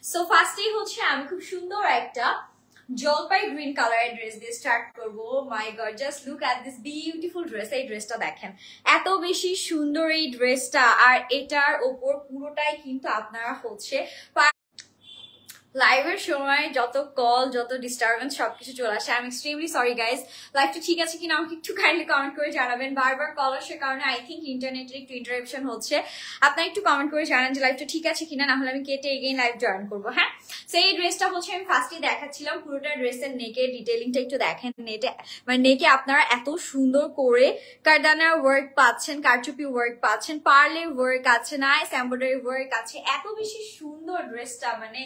So ফার্স্টেই হচ্ছে আমি খুব সুন্দর একটা জলপাই গ্রিন কালারের ড্রেস দিয়ে স্টার্ট করবো। My god, just look at this beautiful dress. এই ড্রেসটা দেখেন, এত বেশি সুন্দর এই ড্রেসটা। আর এটার ওপর পুরোটাই কিন্তু আপনারা হচ্ছে লাইভের সময় যত কল, যত ডিস্টারবেন্স সবকিছু চলে আসে। I am extremely sorry guys. লাইভটা ঠিক আছে কিনা আমাকে একটু কাইন্ডলি কমেন্ট করে জানাবেন। বারবার কল আসার কারণে আই থিঙ্ক ইন্টারনেটের একটু ইন্টারাপশন হচ্ছে। আপনারা একটু কমেন্ট করে জানান যে লাইভটা ঠিক আছে কিনা, না হলে আমি কেটে এগেইন লাইভ জয়েন করবো। হ্যাঁ, সো এই ড্রেসটা হচ্ছে আমি ফার্স্টে দেখাচ্ছিলাম। পুরোটা ড্রেসের নেকের ডিটেলিংটা একটু দেখেন। নেটে মানে নেকে আপনারা এত সুন্দর করে কারদানার ওয়ার্ক পাচ্ছেন, কারচুপি ওয়ার্ক পাচ্ছেন, পার্লের ওয়ার্ক আছে, নাইস এমব্রয়ডারি ওয়ার্ক আছে। এত বেশি সুন্দর ড্রেসটা, মানে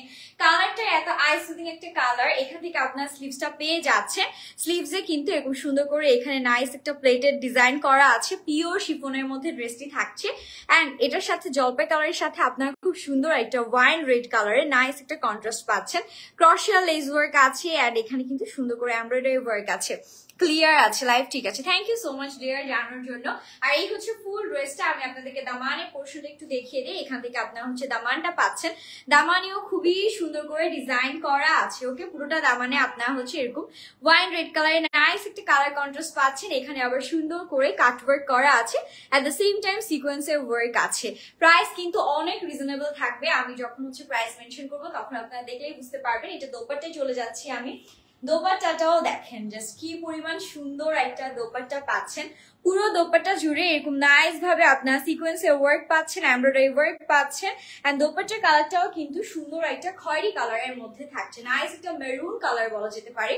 কালারটা এত আই সুদিং একটা কালার। এখান থেকে আপনার স্লিভসটা পেয়ে যাচ্ছেন। স্লিভসে কিন্তু এরকম সুন্দর করে এখানে নাইস একটা প্লেটেড ডিজাইন করা আছে। পিওর শিফনের মধ্যে ড্রেসটি থাকছে। অ্যান্ড এটার সাথে জলপাই কালারের সাথে আপনার খুব সুন্দর একটা ওয়াইন রেড কালারের নাইস একটা কন্ট্রাস্ট পাচ্ছেন। ক্রশিয়া লেস ওয়ার্ক আছে। অ্যান্ড এখানে কিন্তু সুন্দর করে এমব্রয়ডারি ওয়ার্ক আছে। ক্লিয়ার আছে লাইভ, ঠিক আছে। Thank you so much dear জানানোর জন্য। আর এই হচ্ছে ফুল ড্রেসটা। আমি আপনাদেরকে দামানের পোর্শনটা একটু দেখিয়ে দিই। এখান থেকে আপনারা হচ্ছে দামানটা পাচ্ছেন। দামানেও খুবই সুন্দর করে ডিজাইন করা আছে। ওকে, পুরোটা দামানে আপনারা হচ্ছে এরকম ওয়াইন রেড কালারের নাইস একটা কালার কন্ট্রাস্ট পাচ্ছেন। এখানে আবার সুন্দর করে কাট ওয়ার্ক করা আছে। অ্যাট দ্য সেম টাইম সিকোয়েন্সের ওয়ার্ক আছে। প্রাইস কিন্তু অনেক রিজনেবল থাকবে। আমি যখন হচ্ছে প্রাইস মেনশন করবো তখন আপনারা দেখলেই বুঝতে পারবেন। এটা দোপাট্টায় চলে যাচ্ছি আমি। দোপাট্টাটাও দেখেন জাস্ট কি পরিমাণ সুন্দর একটা দোপাট্টা পাচ্ছেন। পুরো দোপাট্টা জুড়ে এরকম নাইস ভাবে আপনার সিকোয়েন্সের ওয়ার্ক পাচ্ছেন, এমব্রয়ডারি ওয়ার্ক পাচ্ছেন। এন্ড দোপাট্টার কালারটাও কিন্তু সুন্দর একটা খয়েরি কালারের মধ্যে থাকছে। নাইস একটা মেরুন কালার বলা যেতে পারে।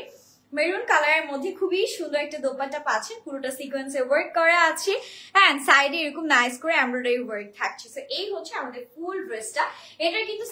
মেরুন কালারের মধ্যে খুবই সুন্দর একটা দোপাট্টা পাচ্ছেন। পুরোটা সিকোয়েন্সের ওয়ার্ক করা আছে। এন্ড সাইডে এরকম নাইস করে এমব্রয়ডারি ওয়ার্ক থাকছে। সো এই হচ্ছে আমাদের ফুল ড্রেসটা। এটা কিন্তু